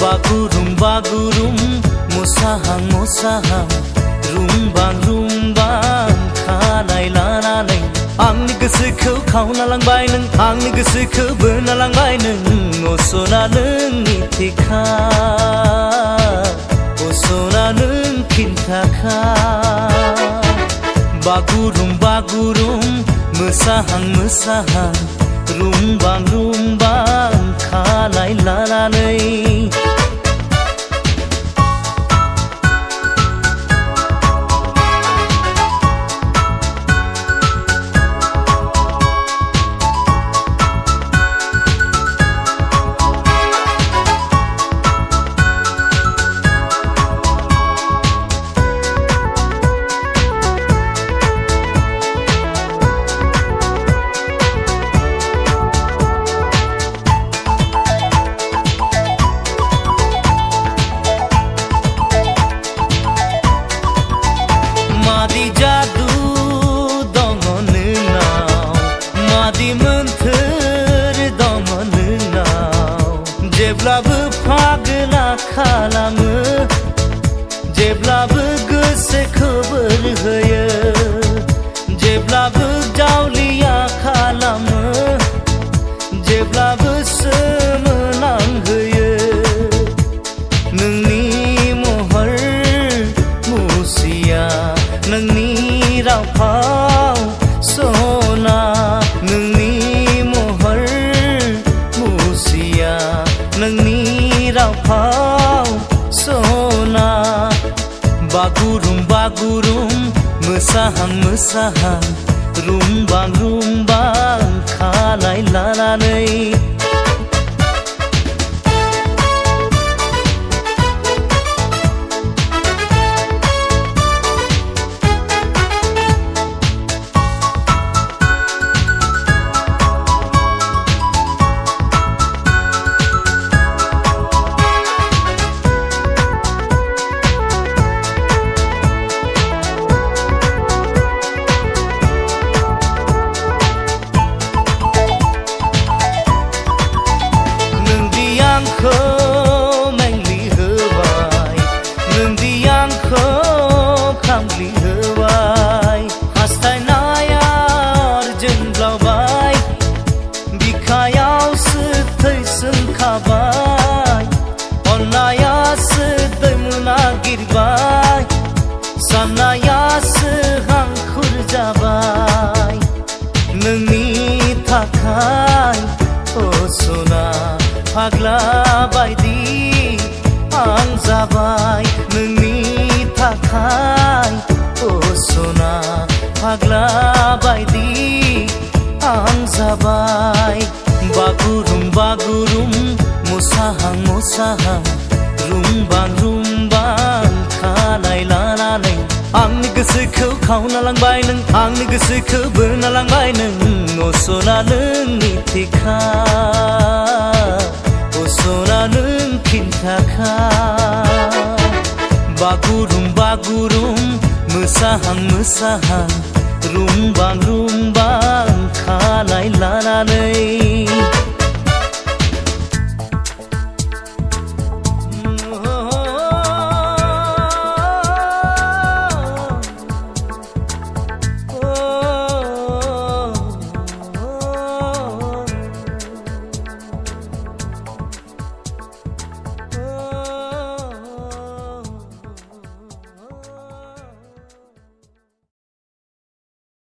बागुरुम बागुरुम मोसाहां मोसाहां रुंबां रुंबां खानाय लानानै आंनि गोसोखौ खावना लांबाय नों आंनि गोसोखौ बोना लांबाय नों असना नोंनि थेखा असना नों खिन्थाखा बागुरुम बागुरुम मोसाहां मोसाहां रुंबां रुंबां खानाय लानानै मादि जादु दङ नोंनाव मादि मोन्थोर दङ नोंनाव जेब्लाबो फागोला खालामो जेब्लाबो गोसोखौ बोर होयो जेब्लाबो जावलिया खालामो जेब्लाबो सोमोनांहोयो नोंनि महर मुसिया नोंनि राव फाव सना नोंनि महर मुसिया नोंनि राव फाव सना बागुरुम बागुरुम मोसाहां मोसाहां रुंबां रुंबां खानाय लानानै अन्नायासो दैमुना गिरबाय साननायासो हांखुर जाबाय नोंनि थाखाय असना फाग्ला बायदि आं जाबाय नोंनि थाखाय असना फाग्ला बायदि आं जाबाय बागुरुम बागुरुम मोसाहां मोसाहां रुंबां रुंबां खानाय लानानै आंनि गोसोखौ खावना लांबाय नों आंनि गोसोखौ बोना लांबाय नों असना नोंनि थेखा असना नों खिन्थाखा बागुरुम बागुरुम मोसाहां मोसाहां रुंबां रुंबां खानाय लानानै